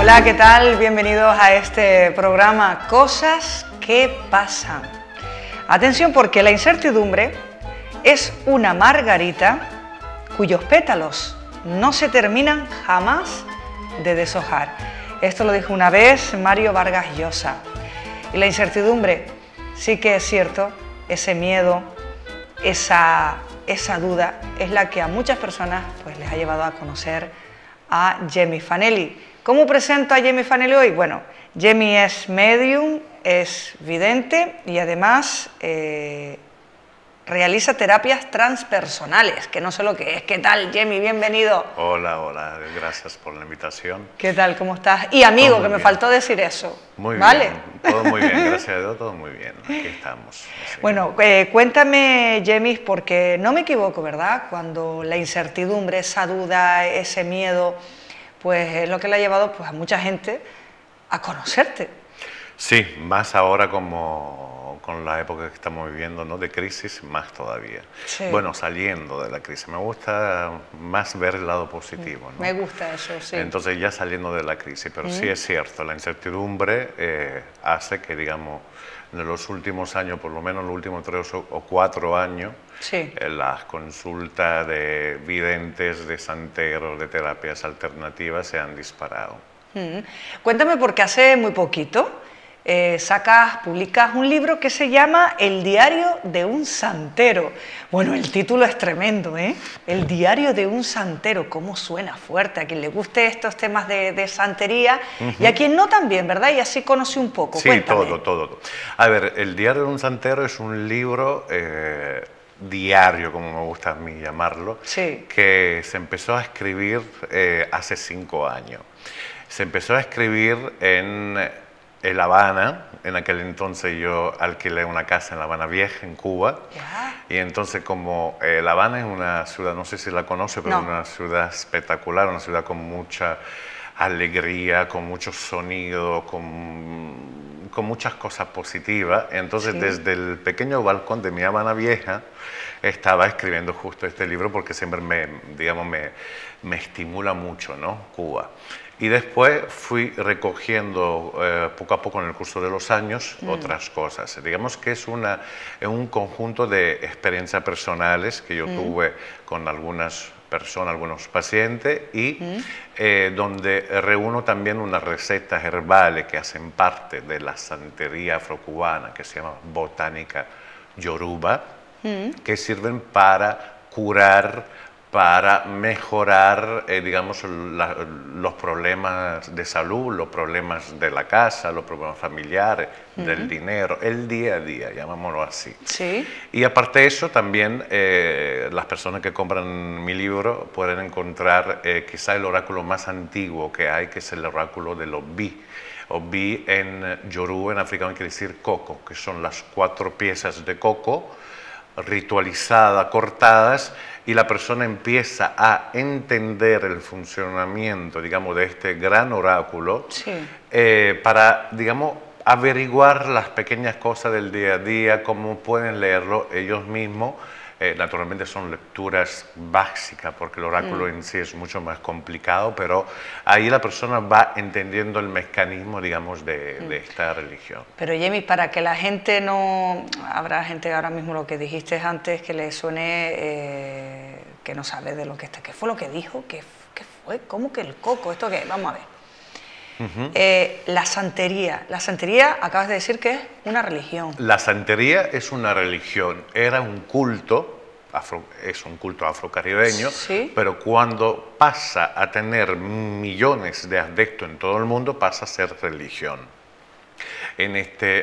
Hola, ¿qué tal? Bienvenidos a este programa Cosas que pasan. Atención, porque la incertidumbre es una margarita cuyos pétalos no se terminan jamás de deshojar. Esto lo dijo una vez Mario Vargas Llosa. Y la incertidumbre sí que es cierto, ese miedo, esa duda es la que a muchas personas pues les ha llevado a conocer a Gemmy Fanelli. ¿Cómo presento a Gemmy Fanelli hoy? Bueno, Gemmy es medium, es vidente y además realiza terapias transpersonales, que no sé lo que es. ¿Qué tal, Gemmy? Bienvenido. Hola, hola, gracias por la invitación. ¿Qué tal? ¿Cómo estás? Y amigo, que me faltó decir eso. Muy ¿vale? bien, todo muy bien, gracias a Dios, todo muy bien. Aquí estamos. Así. Bueno, cuéntame, Gemmy, porque no me equivoco, ¿verdad? Cuando la incertidumbre, esa duda, ese miedo, pues es lo que le ha llevado pues, a mucha gente a conocerte. Sí, más ahora como con la época que estamos viviendo, ¿no? De crisis, más todavía. Sí. Bueno, saliendo de la crisis, me gusta más ver el lado positivo, ¿no? Me gusta eso, sí. Entonces ya saliendo de la crisis, pero sí es cierto, la incertidumbre hace que, digamos, en los últimos años, por lo menos en los últimos 3 o 4 años, sí. Las consultas de videntes, de santeros, de terapias alternativas se han disparado. Cuéntame, porque hace muy poquito publicas un libro que se llama El diario de un santero. Bueno, el título es tremendo, ¿eh? El diario de un santero, cómo suena fuerte, a quien le guste estos temas de santería y a quien no también, ¿verdad? Y así conoce un poco. Sí, Cuéntame. todo. A ver, El diario de un santero es un libro diario, como me gusta a mí llamarlo, sí. que se empezó a escribir hace 5 años. Se empezó a escribir en La Habana. En aquel entonces yo alquilé una casa en La Habana Vieja, en Cuba. Ya. Y entonces como La Habana es una ciudad, no sé si la conoce, pero no. una ciudad espectacular, una ciudad con mucha alegría, con mucho sonido, con muchas cosas positivas. Entonces sí. desde el pequeño balcón de mi Habana Vieja estaba escribiendo justo este libro porque siempre me estimula mucho, ¿no? Cuba. Y después fui recogiendo poco a poco en el curso de los años otras cosas. Digamos que es un conjunto de experiencias personales que yo tuve con algunas personas, algunos pacientes, y donde reúno también unas recetas herbales que hacen parte de la santería afrocubana, que se llama botánica yoruba, que sirven para curar, para mejorar, digamos, los problemas de salud, los problemas de la casa, los problemas familiares, del dinero, el día a día, llamámoslo así. Sí. Y aparte de eso, también las personas que compran mi libro pueden encontrar quizá el oráculo más antiguo que hay, que es el oráculo del Obi. Obi en Yoruba, en africano, quiere decir coco, que son las 4 piezas de coco ritualizadas, cortadas, y la persona empieza a entender el funcionamiento, digamos, de este gran oráculo sí. para, digamos, averiguar las pequeñas cosas del día a día, cómo pueden leerlo ellos mismos. Naturalmente son lecturas básicas porque el oráculo en sí es mucho más complicado, pero ahí la persona va entendiendo el mecanismo, digamos, de esta religión. Pero Gemmy, para que la gente no... Habrá gente ahora mismo, lo que dijiste antes, que le suene que no sabe de lo que está. ¿Qué fue lo que dijo? ¿Qué fue? ¿Cómo que el coco? ¿Esto qué? Vamos a ver. La santería, acabas de decir que es una religión. La santería es una religión, era un culto, es un culto afrocaribeño, sí. pero cuando pasa a tener millones de adeptos en todo el mundo, pasa a ser religión.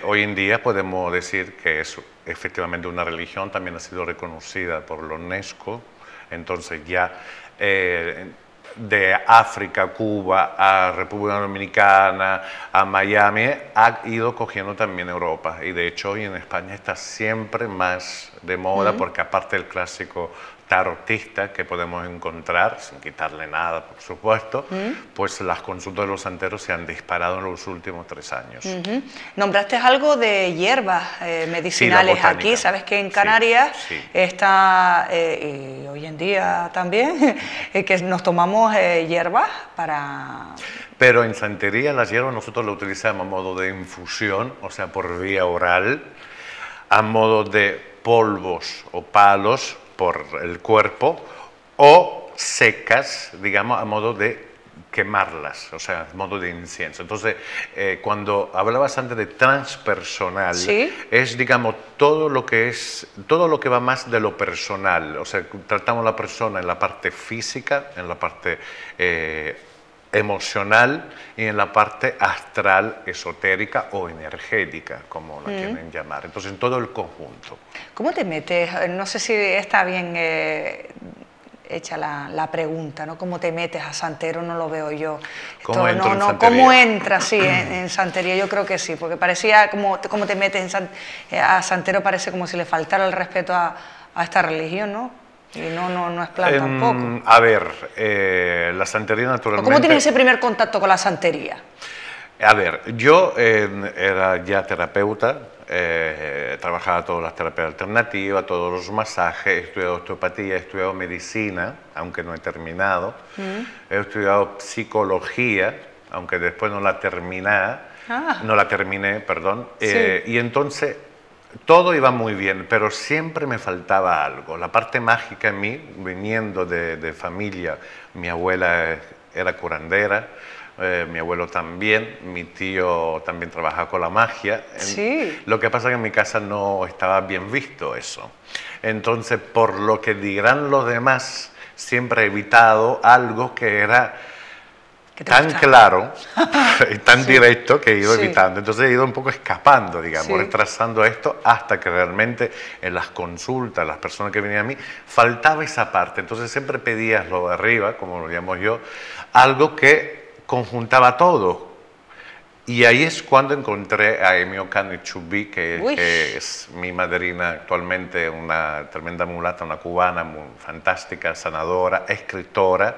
Hoy en día podemos decir que es efectivamente una religión, también ha sido reconocida por la UNESCO, entonces ya... de África, Cuba, a República Dominicana, a Miami, ha ido cogiendo también Europa. Y de hecho hoy en España está siempre más de moda porque aparte del clásico tarotista que podemos encontrar, sin quitarle nada, por supuesto, pues las consultas de los santeros se han disparado en los últimos 3 años. Nombraste algo de hierbas medicinales sí, aquí, sabes que en Canarias sí. está, y hoy en día también, que nos tomamos hierbas para... Pero en santería las hierbas nosotros lo utilizamos a modo de infusión, o sea, por vía oral, a modo de polvos o palos por el cuerpo, o secas, digamos, a modo de quemarlas, o sea, a modo de incienso. Entonces, cuando hablabas antes de transpersonal, ¿Sí? es, digamos, todo lo que va más de lo personal. O sea, tratamos a la persona en la parte física, en la parte emocional y en la parte astral, esotérica o energética, como la quieren llamar. Entonces, en todo el conjunto. ¿Cómo te metes? No sé si está bien hecha la pregunta, ¿no? ¿Cómo te metes a santero? No lo veo yo. ¿Cómo entro en santería? ¿Cómo entras sí, en santería? Yo creo que sí, porque parecía como te metes a santero, parece como si le faltara el respeto a esta religión, ¿no? Y no es plan tampoco. A ver, la santería naturalmente... ¿Cómo tienes ese primer contacto con la santería? A ver, yo era ya terapeuta, trabajaba todas las terapias alternativas, todos los masajes, he estudiado osteopatía, he estudiado medicina, aunque no he terminado, he estudiado psicología, aunque después no la terminé, perdón, Sí. y entonces todo iba muy bien, pero siempre me faltaba algo. La parte mágica en mí, viniendo de familia, mi abuela era curandera, mi abuelo también, mi tío también trabajaba con la magia. Sí. Lo que pasa es que en mi casa no estaba bien visto eso. Entonces, por lo que dirán los demás, siempre he evitado algo que era tan claro y tan directo que he ido evitando. Entonces he ido un poco escapando, digamos, retrasando esto hasta que realmente en las consultas, las personas que venían a mí, faltaba esa parte. Entonces siempre pedías lo de arriba, como lo llamo yo, algo que conjuntaba todo. Y ahí es cuando encontré a Emi Ocanno Chubí, que es mi madrina actualmente, una tremenda mulata, una cubana muy fantástica, sanadora, escritora,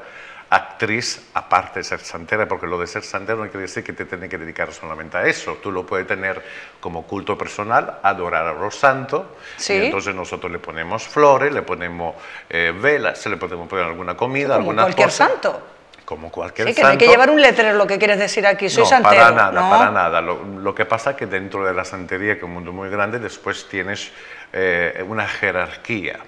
actriz, aparte de ser santera, porque lo de ser santero no quiere decir que te tienes que dedicar solamente a eso. Tú lo puedes tener como culto personal, adorar a los santos, y entonces nosotros le ponemos flores, le ponemos velas, se le podemos poner alguna comida, como alguna cualquier cosa. santo. Como cualquier Sí, que santo. no hay que llevar un letrero, lo que quieres decir aquí, soy santero. Para nada, ¿no? para nada. Lo que pasa es que dentro de la santería, que es un mundo muy grande, después tienes una jerarquía.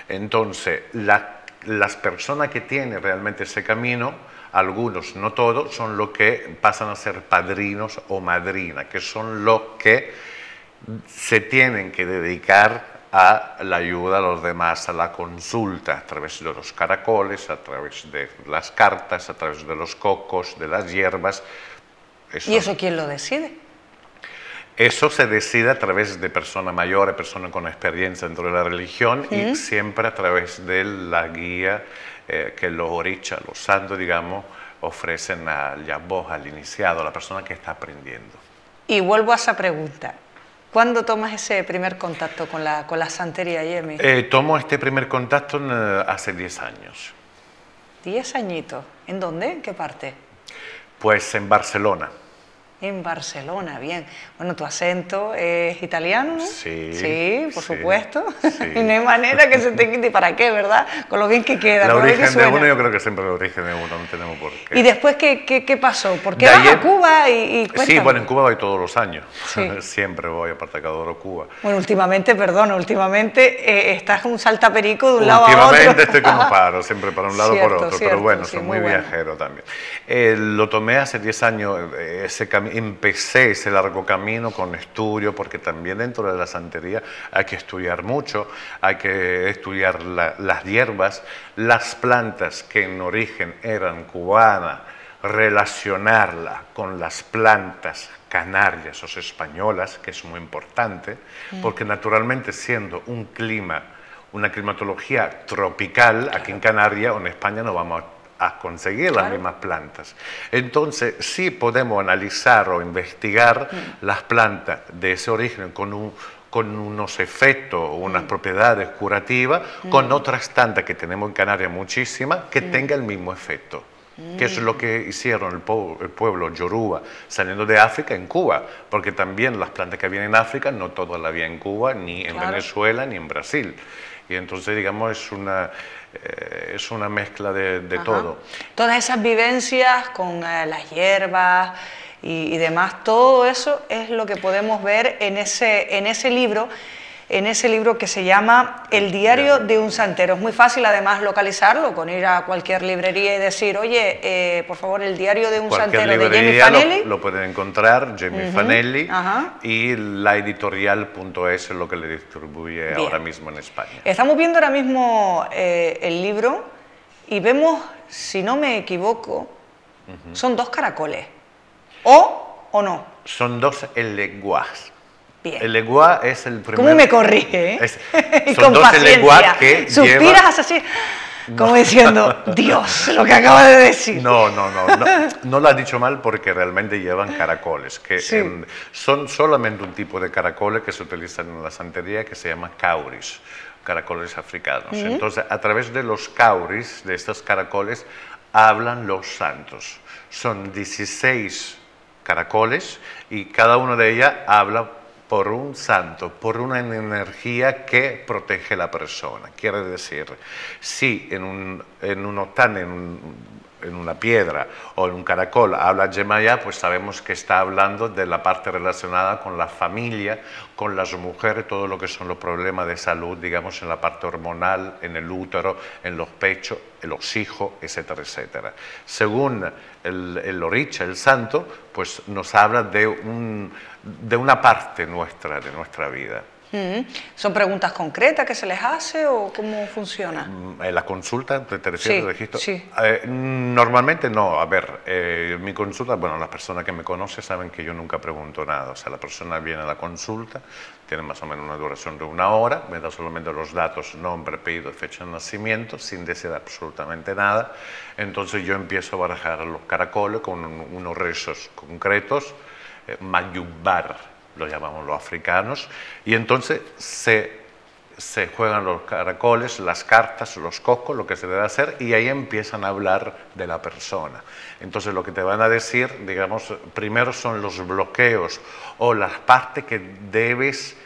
Entonces, las personas que tienen realmente ese camino, algunos, no todos, son los que pasan a ser padrinos o madrinas, que son los que se tienen que dedicar a la ayuda a los demás, a la consulta, a través de los caracoles, a través de las cartas, a través de los cocos, de las hierbas. ¿Y eso quién lo decide? Eso se decide a través de personas mayores, personas con experiencia dentro de la religión y siempre a través de la guía que los orichas, los santos, digamos, ofrecen al yaboj, al iniciado, a la persona que está aprendiendo. Y vuelvo a esa pregunta. ¿Cuándo tomas ese primer contacto con la santería, Yemi? Tomo este primer contacto hace 10 años. 10 añitos. ¿En dónde? ¿En qué parte? Pues en Barcelona. En Barcelona, bien. Bueno, tu acento es italiano, ¿no? Sí. Sí, por supuesto. Sí. Y no hay manera que se te quite. ¿Para qué, verdad? Con lo bien que queda. El con lo bien que origen de suena. uno, yo creo que siempre el origen de uno, no tenemos por qué. ¿Y después qué pasó? ¿Por qué De vas ahí a Cuba y cuéntame? Sí, bueno, en Cuba voy todos los años. Sí. Siempre voy, aparte que adoro Cuba. Bueno, últimamente estás un saltaperico de un lado a otro. Últimamente estoy como paro, siempre para un lado Cierto, por otro, cierto, pero bueno, sí, soy muy muy bueno. viajero también. Lo tomé hace 10 años, empecé ese largo camino con estudio, porque también dentro de la santería hay que estudiar mucho, hay que estudiar las hierbas, las plantas que en origen eran cubanas, relacionarla con las plantas canarias o españolas, que es muy importante, porque naturalmente siendo un clima, una climatología tropical, aquí en Canarias o en España no vamos a conseguir las mismas plantas. Entonces, sí podemos analizar o investigar las plantas de ese origen con unos efectos, unas propiedades curativas, con otras tantas que tenemos en Canarias muchísimas, que tengan el mismo efecto. Que es lo que hicieron el pueblo yoruba saliendo de África en Cuba, porque también las plantas que había en África no todas las había en Cuba, ni en Venezuela, ni en Brasil. Y entonces, digamos, es una mezcla de todo. Todas esas vivencias con las hierbas y demás, todo eso es lo que podemos ver en ese libro que se llama El diario de un santero. Es muy fácil además localizarlo, con ir a cualquier librería y decir, oye, por favor, El diario de un santero de Jamie Fanelli. Lo pueden encontrar, Jamie Fanelli, y laeditorial.es es lo que le distribuye ahora mismo en España. Estamos viendo ahora mismo el libro y vemos, si no me equivoco, son 2 caracoles. ¿O no? Son 2 eleguás. Bien. El leguá es el primer... ¿Cómo me corrige? Son con 2 eleguás que suspiras así, como diciendo, Dios, lo que acaba de decir. No lo has dicho mal porque realmente llevan caracoles, que son solamente un tipo de caracoles que se utilizan en la santería que se llama cauris, caracoles africanos. Entonces, a través de los cauris, de estos caracoles, hablan los santos. Son 16 caracoles y cada una de ellas habla por un santo, por una energía que protege a la persona. Quiere decir, si en un otán, en una piedra o en un caracol habla Yemaya, pues sabemos que está hablando de la parte relacionada con la familia, con las mujeres, todo lo que son los problemas de salud, digamos, en la parte hormonal, en el útero, en los pechos, en los hijos, etcétera, etcétera. Según el oricha, el santo, pues nos habla de una parte nuestra, de nuestra vida. ¿Son preguntas concretas que se les hace o cómo funciona? ¿En la consulta te refieres al registro? Sí. Normalmente no. A ver, mi consulta, bueno, las personas que me conocen saben que yo nunca pregunto nada. O sea, la persona viene a la consulta, tiene más o menos una duración de 1 hora, me da solamente los datos, nombre, apellido, fecha de nacimiento, sin decir absolutamente nada. Entonces yo empiezo a barajar los caracoles con unos rezos concretos, mayubar, lo llamamos los africanos, y entonces se juegan los caracoles, las cartas, los cocos, lo que se debe hacer, y ahí empiezan a hablar de la persona. Entonces lo que te van a decir, digamos, primero son los bloqueos o las partes que debes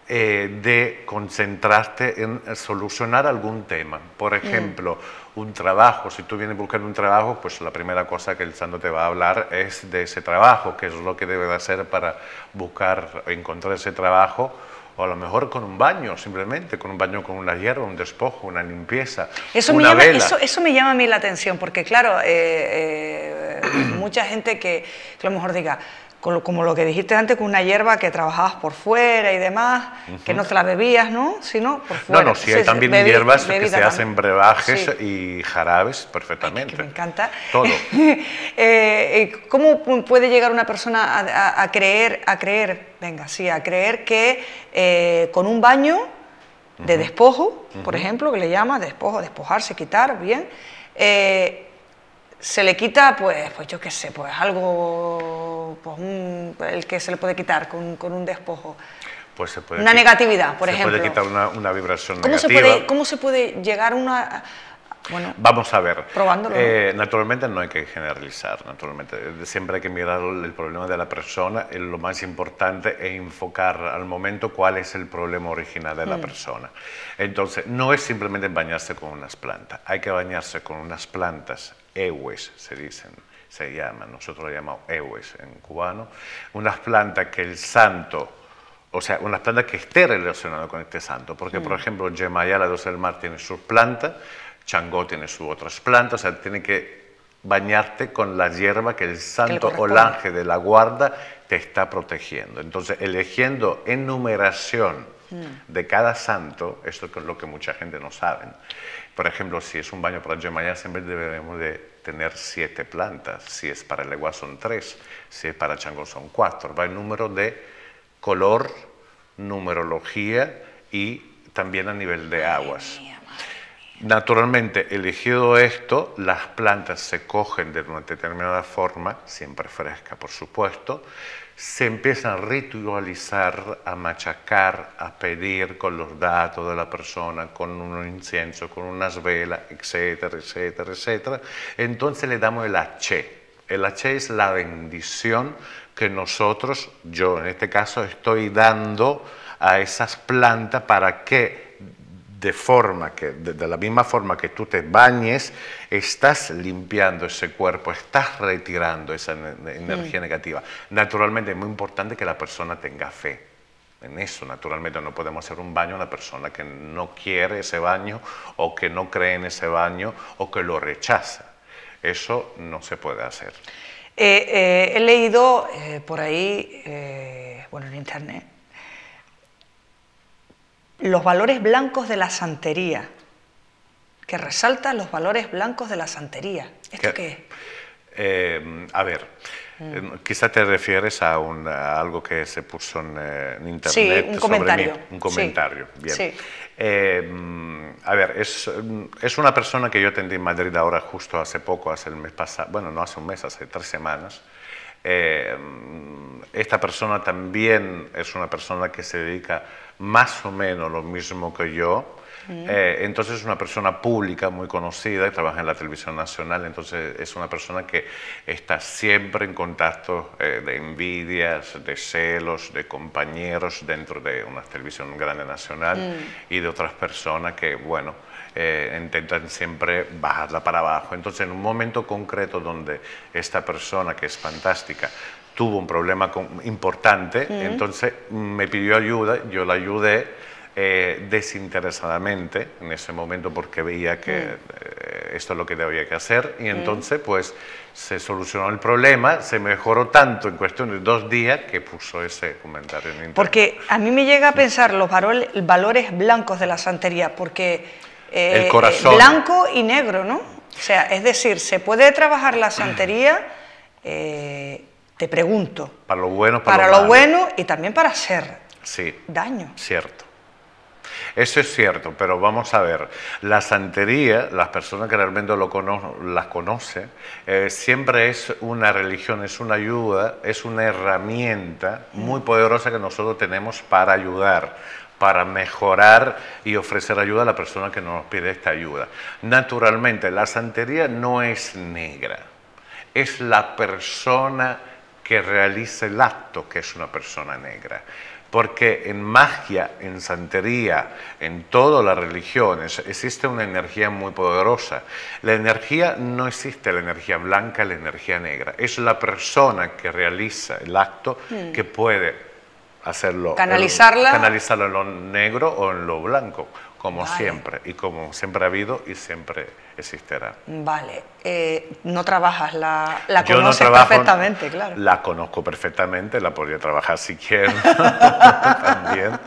de concentrarte en solucionar algún tema. Por ejemplo, un trabajo, si tú vienes a buscar un trabajo, pues la primera cosa que el santo te va a hablar es de ese trabajo, qué es lo que debes hacer para buscar, encontrar ese trabajo, o a lo mejor con un baño, simplemente, con un baño con una hierba, un despojo, una limpieza, una vela. Eso me llama a mí la atención, porque claro, mucha gente que a lo mejor diga, como lo que dijiste antes, con una hierba que trabajabas por fuera y demás, que no te la bebías, ¿no? Sino por fuera. No, sí, hay también hierbas que se hacen brebajes y jarabes perfectamente. Ay, que me encanta. Todo. ¿Cómo puede llegar una persona a creer que con un baño de despojo, por ejemplo, que le llama despojarse, quitar, bien, se le quita, pues yo qué sé, pues algo, pues el que se le puede quitar con un despojo? Pues se puede una negatividad, por ejemplo. Se puede quitar una vibración negativa. ¿Cómo se puede llegar a una...? Bueno, vamos a ver. Probándolo. Naturalmente no hay que generalizar, naturalmente. Siempre hay que mirar el problema de la persona. Lo más importante es enfocar al momento cuál es el problema original de la persona. Entonces, no es simplemente bañarse con unas plantas. Hay que bañarse con unas plantas, ewes se llaman, nosotros lo llamamos ewes en cubano. Unas plantas que el santo... O sea, unas plantas que esté relacionadas con este santo. Porque, por ejemplo, Yemaya, la diosa del mar, tiene sus plantas, Changó tiene sus otras plantas, o sea, tiene que bañarte con la hierba que el santo o el ángel de la guarda te está protegiendo. Entonces, eligiendo enumeración de cada santo, esto es lo que mucha gente no sabe. Por ejemplo, si es un baño para Yemaya, siempre debemos de tener 7 plantas. Si es para el Eguá son 3, si es para Changó son 4. Va el número de color, numerología y también a nivel de aguas. Naturalmente, elegido esto, las plantas se cogen de una determinada forma, siempre fresca por supuesto, se empiezan a ritualizar, a machacar, a pedir con los datos de la persona, con un incienso, con unas velas, etcétera, etcétera, etcétera. Entonces le damos el H. El H es la bendición que nosotros, yo en este caso, estoy dando a esas plantas para que de la misma forma que tú te bañes, estás limpiando ese cuerpo, estás retirando esa energía negativa. Naturalmente es muy importante que la persona tenga fe en eso. Naturalmente no podemos hacer un baño a una persona que no quiere ese baño o que no cree en ese baño o que lo rechaza. Eso no se puede hacer. He leído por ahí, bueno, en internet, los valores blancos de la santería, que resaltan los valores blancos de la santería. ¿Esto qué es? A ver, quizá te refieres a algo que se puso en internet. Sí, un comentario. Un comentario, sí. Bien. Sí. A ver, es una persona que yo atendí en Madrid ahora justo hace poco, hace el mes pasado, bueno, no hace un mes, hace 3 semanas. Esta persona también es una persona que se dedica más o menos lo mismo que yo. Entonces es una persona pública muy conocida y trabaja en la televisión nacional. Entonces es una persona que está siempre en contacto de envidias, de celos, de compañeros dentro de una televisión grande nacional y de otras personas que, bueno, intentan siempre bajarla para abajo. Entonces en un momento concreto donde esta persona, que es fantástica, tuvo un problema importante, entonces me pidió ayuda, yo la ayudé desinteresadamente en ese momento porque veía que esto es lo que debía que hacer y entonces pues se solucionó el problema, se mejoró tanto en cuestión de 2 días que puso ese comentario en internet. Porque a mí me llega a pensar los valores blancos de la santería, porque el corazón, blanco y negro, ¿no? O sea, es decir, ¿se puede trabajar la santería? Te pregunto. Para lo bueno, para lo bueno y también para hacer daño. Cierto. Eso es cierto, pero vamos a ver, la santería, las personas que realmente las conocen, siempre es una religión, es una ayuda, es una herramienta muy poderosa que nosotros tenemos para ayudar, para mejorar y ofrecer ayuda a la persona que nos pide esta ayuda. Naturalmente, la santería no es negra, es la persona que realiza el acto que es una persona negra. Porque en magia, en santería, en todas las religiones existe una energía muy poderosa. La energía no existe, la energía blanca, la energía negra. Es la persona que realiza el acto que puede hacerlo, canalizarlo en lo negro o en lo blanco, como siempre, y como siempre ha habido y siempre existirá. Vale, no trabajas, la conoces perfectamente, claro. La conozco perfectamente, la podría trabajar si quiero también,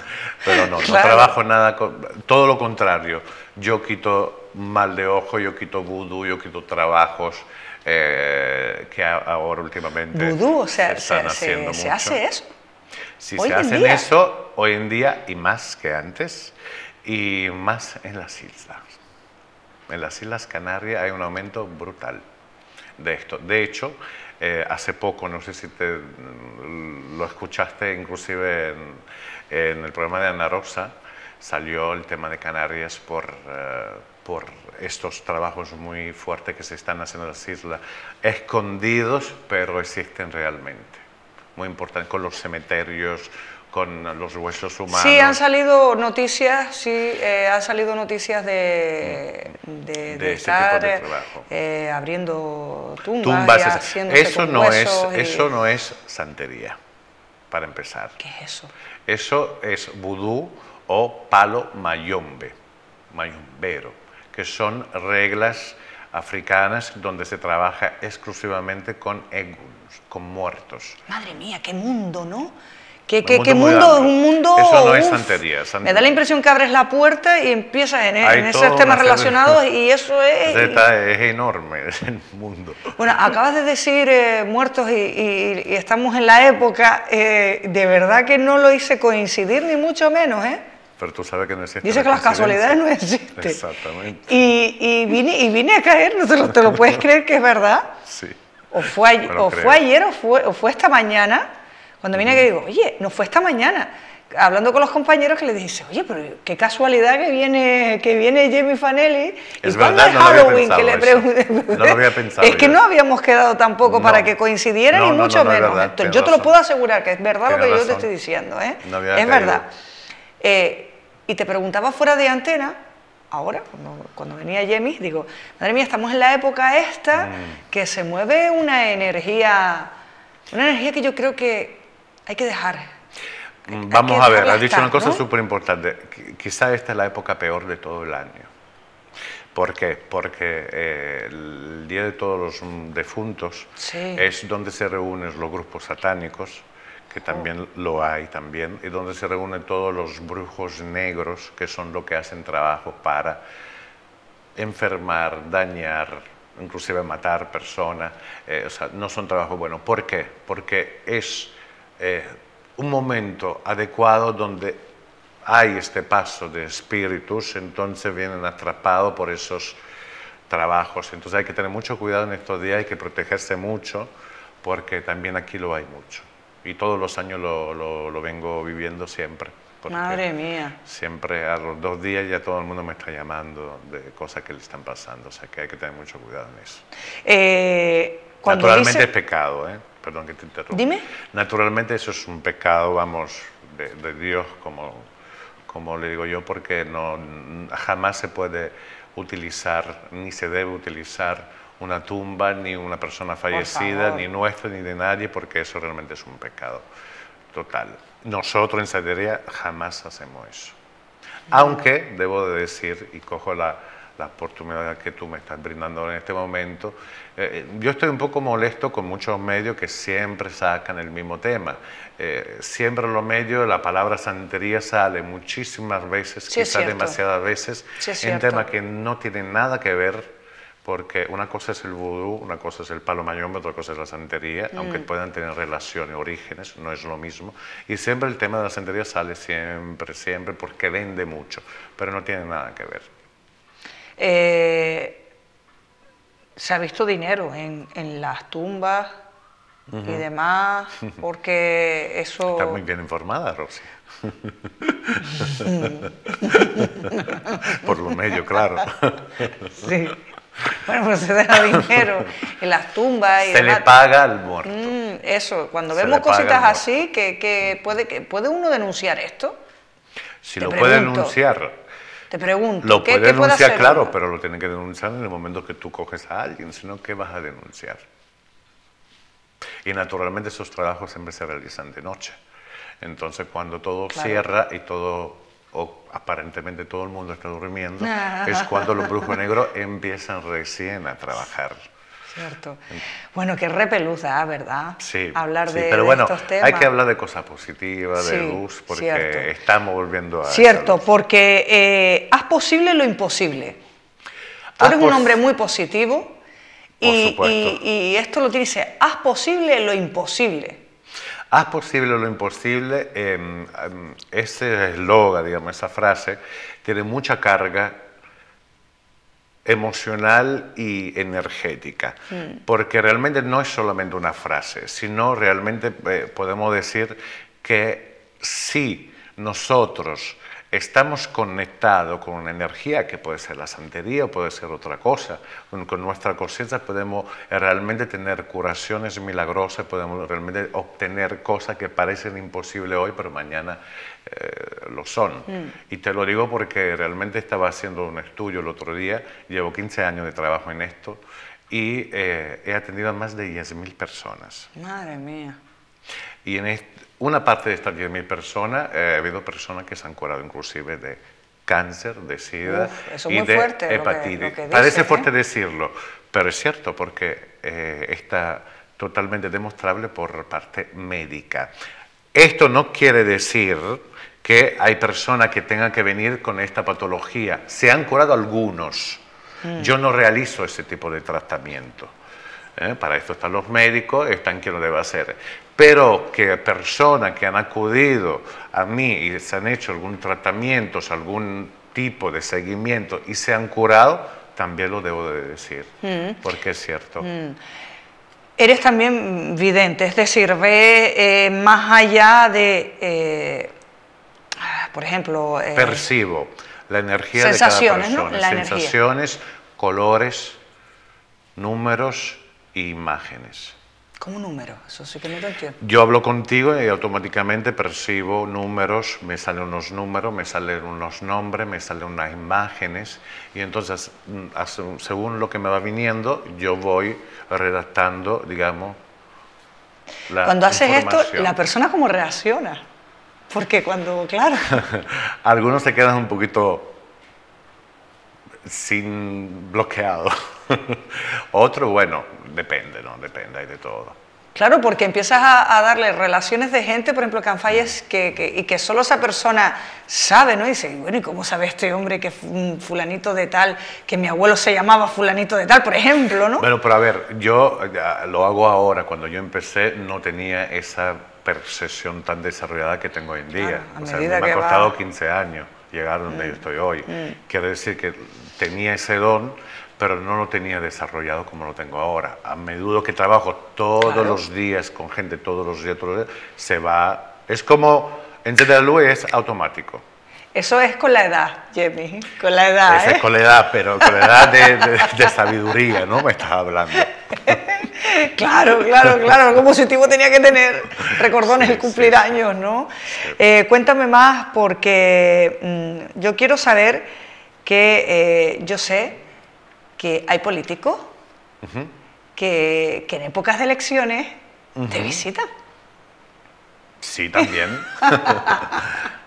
pero no trabajo nada, todo lo contrario. Yo quito mal de ojo, yo quito vudú, yo quito trabajos que ahora últimamente vudú, o sea, se están haciendo mucho. ¿Se hace eso? Sí, se hacen eso hoy en día y más que antes, y más en las islas. En las Islas Canarias hay un aumento brutal de esto. De hecho, hace poco, no sé si lo escuchaste, inclusive en el programa de Ana Rosa, salió el tema de Canarias por estos trabajos muy fuertes que se están haciendo en las islas, escondidos, pero existen realmente. Muy importante, con los cementerios, con los huesos humanos. Sí, han salido noticias, de estar abriendo tumbas y haciéndose con huesos. Eso no es santería, para empezar. ¿Qué es eso? Eso es vudú o palo mayombero, que son reglas africanas donde se trabaja exclusivamente con eguns, con muertos. Madre mía, qué mundo, ¿no? ¿Qué mundo? Un mundo... Eso no es santería. Me da la impresión que abres la puerta y empiezas en esos temas relacionados y eso es... Es enorme, es el mundo. Bueno, acabas de decir muertos y estamos en la época, de verdad que no lo hice coincidir ni mucho menos, ¿eh? Pero tú sabes que no existe. Dice que las casualidades no existen. Exactamente. Y vine a caer, ¿no te lo puedes creer que es verdad? Sí. O fue ayer o fue esta mañana, cuando vine que digo, oye, no fue esta mañana. Hablando con los compañeros que les dice, oye, pero qué casualidad que viene Jamie Fanelli. Es ¿Y verdad, cuándo es Halloween? Que le pregunté. No lo había pensado. Es que no habíamos quedado tampoco para que coincidieran, ni mucho menos. Verdad, yo te lo puedo asegurar que es verdad lo que yo te estoy diciendo, ¿eh? No había es verdad. Y te preguntaba fuera de antena, ahora, cuando venía Yemi, digo, madre mía, estamos en la época esta que se mueve una energía que yo creo que hay que dejar. Vamos a ver, has dicho una cosa ¿no? súper importante. Quizá esta es la época peor de todo el año. ¿Por qué? Porque el Día de Todos los Difuntos es donde se reúnen los grupos satánicos, que también lo hay también, y donde se reúnen todos los brujos negros, que son los que hacen trabajo para enfermar, dañar, inclusive matar personas. O sea, no son trabajos buenos. ¿Por qué? Porque es un momento adecuado donde hay este paso de espíritus, entonces vienen atrapados por esos trabajos. Entonces hay que tener mucho cuidado en estos días, hay que protegerse mucho, porque también aquí lo hay mucho. Y todos los años lo vengo viviendo siempre. Madre mía. Siempre a los 2 días ya todo el mundo me está llamando de cosas que le están pasando, o sea que hay que tener mucho cuidado en eso. Naturalmente es pecado, perdón que te interrumpa. Dime. Naturalmente eso es un pecado, vamos, de Dios, como le digo yo, porque jamás se puede utilizar, ni se debe utilizar una tumba, ni una persona fallecida, ni nuestra, ni de nadie, porque eso realmente es un pecado total. Nosotros en Santería jamás hacemos eso. Aunque, debo de decir, y cojo la oportunidad que tú me estás brindando en este momento, yo estoy un poco molesto con muchos medios que siempre sacan el mismo tema. Siempre en los medios la palabra santería sale muchísimas veces, quizás demasiadas veces, en temas que no tienen nada que ver, porque una cosa es el vudú, una cosa es el palo mayombe, otra cosa es la santería, aunque puedan tener relaciones, orígenes, no es lo mismo. Y siempre el tema de la santería sale siempre, porque vende mucho, pero no tiene nada que ver. Se ha visto dinero en las tumbas y demás, porque eso... Estás muy bien informada, Rosy. Por los medios, claro. Sí. Bueno, pues se deja dinero en las tumbas. Se le paga al muerto. Eso, cuando vemos cositas así, que puede uno denunciar esto. Si lo puede denunciar. Te pregunto, lo ¿qué puede denunciar, hacer claro, uno? pero lo tiene que denunciar en el momento que tú coges a alguien, sino ¿qué vas a denunciar? Y naturalmente esos trabajos siempre se realizan de noche. Entonces cuando todo cierra y todo, o aparentemente todo el mundo está durmiendo, es cuando los brujos negros empiezan recién a trabajar. Cierto. Bueno, qué repeluza, ¿verdad? Sí, hablar de, pero bueno, estos temas. hay que hablar de cosas positivas, de luz, porque estamos volviendo a... Cierto, porque haz posible lo imposible. Tú eres un hombre muy positivo y esto lo dice, haz posible lo imposible. Haz posible lo imposible, ese eslogan, digamos, esa frase, tiene mucha carga emocional y energética, porque realmente no es solamente una frase, sino realmente podemos decir que si nosotros estamos conectados con una energía que puede ser la santería o puede ser otra cosa, con nuestra conciencia podemos realmente tener curaciones milagrosas, podemos realmente obtener cosas que parecen imposibles hoy, pero mañana lo son. Y te lo digo porque realmente estaba haciendo un estudio el otro día, llevo 15 años de trabajo en esto y he atendido a más de 10.000 personas. Madre mía. Y en una parte de estas 10.000 personas, ha habido personas que se han curado inclusive de cáncer, de sida y de hepatitis. Lo que parece fuerte decirlo, pero es cierto porque está totalmente demostrable por parte médica. Esto no quiere decir que hay personas que tengan que venir con esta patología. Se han curado algunos. Yo no realizo ese tipo de tratamiento. Para esto están los médicos, están quien lo debe hacer. Pero que personas que han acudido a mí y se han hecho algún tratamiento, algún tipo de seguimiento y se han curado, también lo debo de decir, porque es cierto. Eres también vidente, es decir, ve más allá de, por ejemplo... percibo la energía de cada persona, ¿no? sensaciones, colores, números e imágenes. ¿Cómo números? Eso sí que no te entiendo. Yo hablo contigo y automáticamente percibo números, me salen unos números, me salen unos nombres, me salen unas imágenes y entonces, según lo que me va viniendo, yo voy redactando, digamos, la Cuando haces esto, información. ¿la persona cómo reacciona? Porque cuando, claro... Algunos se quedan un poquito sin bloqueado. Otro, bueno, depende, ¿no? Depende, hay de todo. Claro, porque empiezas a darle relaciones de gente, por ejemplo, que han fallecido y que solo esa persona sabe, ¿no? Y dice, bueno, ¿y cómo sabe este hombre que es un fulanito de tal, que mi abuelo se llamaba fulanito de tal, por ejemplo, ¿no? Bueno, pero a ver, yo ya lo hago ahora. Cuando yo empecé no tenía esa percepción tan desarrollada que tengo hoy en día. Claro, a O sea, medida me que ha costado va... 15 años llegar donde yo estoy hoy. Quiere decir que tenía ese don, pero no lo tenía desarrollado como lo tengo ahora. A medida que trabajo todos Claro. los días con gente, todos los días, se va... Es como encender la luz, es automático. Eso es con la edad, Jamie, con la edad, Esa es con la edad, pero con la edad de sabiduría, ¿no? Me estás hablando. Claro, claro, claro, como si tipo tenía que tener recordones Sí, el cumplir sí. años, ¿no? Cuéntame más porque yo quiero saber que yo sé que hay políticos que en épocas de elecciones te visitan. Sí, también.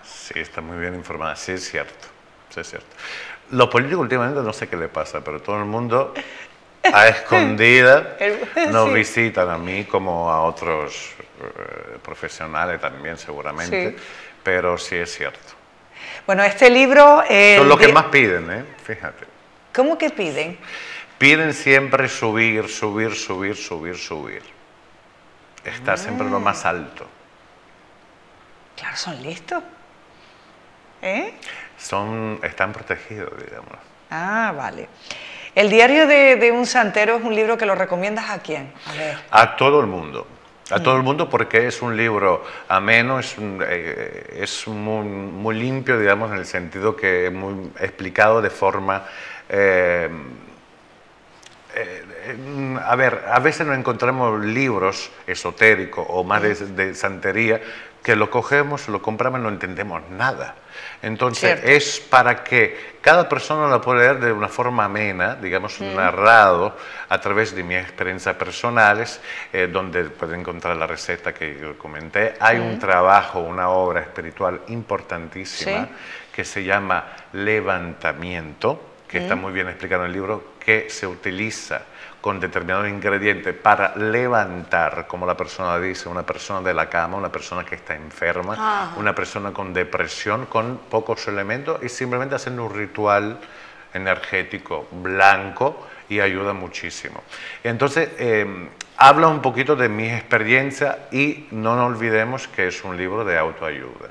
Sí, está muy bien informada. Sí, es cierto. Sí, es cierto. Los políticos últimamente no sé qué le pasa, pero todo el mundo a escondida nos Sí. visitan a mí como a otros profesionales también seguramente, Sí. pero sí es cierto. Bueno, este libro... Son los que más piden, ¿eh? Fíjate. ¿Cómo que piden? Piden siempre subir, subir, subir, subir, subir. Estar siempre lo más alto. Claro, son listos. ¿Eh? Están protegidos, digamos. Ah, vale. El diario de un santero es un libro que lo recomiendas a quién? A ver. A todo el mundo. A todo el mundo porque es un libro ameno, es muy limpio, digamos, en el sentido que es muy explicado de forma... a ver, a veces nos encontramos libros esotéricos o más de santería que lo cogemos, lo compramos y no entendemos nada. Entonces, Cierto. es para que cada persona lo pueda leer de una forma amena, digamos, narrado a través de mis experiencias personales, donde puede encontrar la receta que yo comenté. Hay un trabajo, una obra espiritual importantísima Sí. que se llama Levantamiento, que está muy bien explicado en el libro, que se utiliza con determinados ingredientes para levantar, como la persona dice, una persona de la cama, una persona que está enferma, una persona con depresión, con pocos elementos y simplemente haciendo un ritual energético blanco y ayuda muchísimo. Entonces, habla un poquito de mis experiencias y no nos olvidemos que es un libro de autoayuda.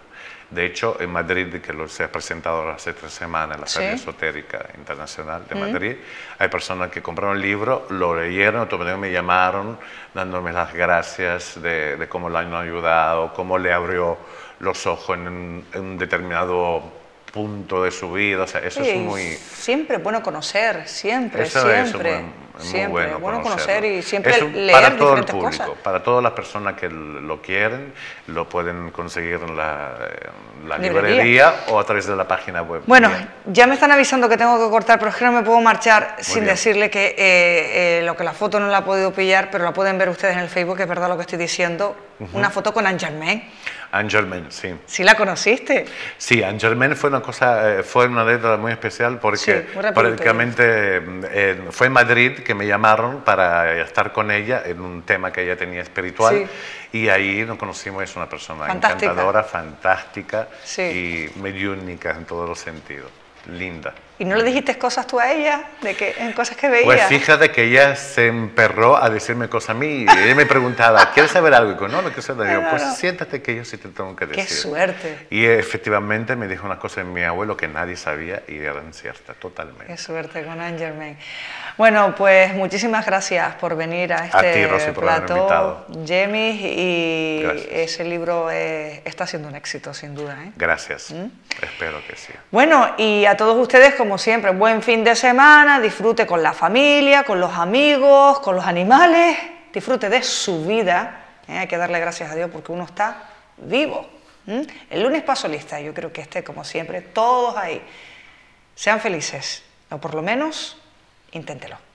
De hecho, en Madrid, que se ha presentado hace 3 semanas en la Feria Esotérica Internacional de Madrid, hay personas que compraron el libro, lo leyeron, automáticamente me llamaron dándome las gracias de cómo lo han ayudado, cómo le abrió los ojos en un determinado punto de su vida. O sea, eso Sí, es muy... siempre es bueno conocer, siempre, Eso es siempre. muy Siempre bueno es bueno conocer conocerlo. y siempre Eso leer para todo el diferentes público, cosas. para todas las personas que lo quieren, lo pueden conseguir en la librería o a través de la página web. Bueno, mía. ya me están avisando que tengo que cortar, pero es que no me puedo marchar sin bien. decirle que lo que la foto no la ha podido pillar, pero la pueden ver ustedes en el Facebook, que es verdad lo que estoy diciendo. Una foto con Anne-Germain. Anne-Germain, sí. ¿Sí la conociste? Sí, Anne-Germain fue una cosa, fue una anécdota muy especial porque Sí, muy rapidito, prácticamente fue en Madrid que me llamaron para estar con ella en un tema que ella tenía espiritual y ahí nos conocimos. Es una persona Fantástica. encantadora, fantástica Sí. y mediúnica en todos los sentidos. Linda. ¿Y no le dijiste cosas tú a ella, en cosas que veía? Pues fíjate que ella se emperró a decirme cosas a mí y ella me preguntaba, ¿quieres saber algo? Y digo, no, no quiero saber. Digo, pues siéntate que yo sí te tengo que decir. ¡Qué suerte! Y efectivamente me dijo unas cosas de mi abuelo que nadie sabía y eran ciertas, totalmente. ¡Qué suerte con Anne-Germain! Bueno, pues muchísimas gracias por venir a este ti, Rosy, por haberme plató, invitado. Jamie, y Gracias. ese libro está siendo un éxito, sin duda, ¿eh? Gracias, espero que sí. Bueno, y a todos ustedes, como siempre, buen fin de semana, disfrute con la familia, con los amigos, con los animales disfrute de su vida. Hay que darle gracias a Dios porque uno está vivo. El lunes paso lista, yo creo que como siempre, todos ahí. Sean felices, o por lo menos inténtelo.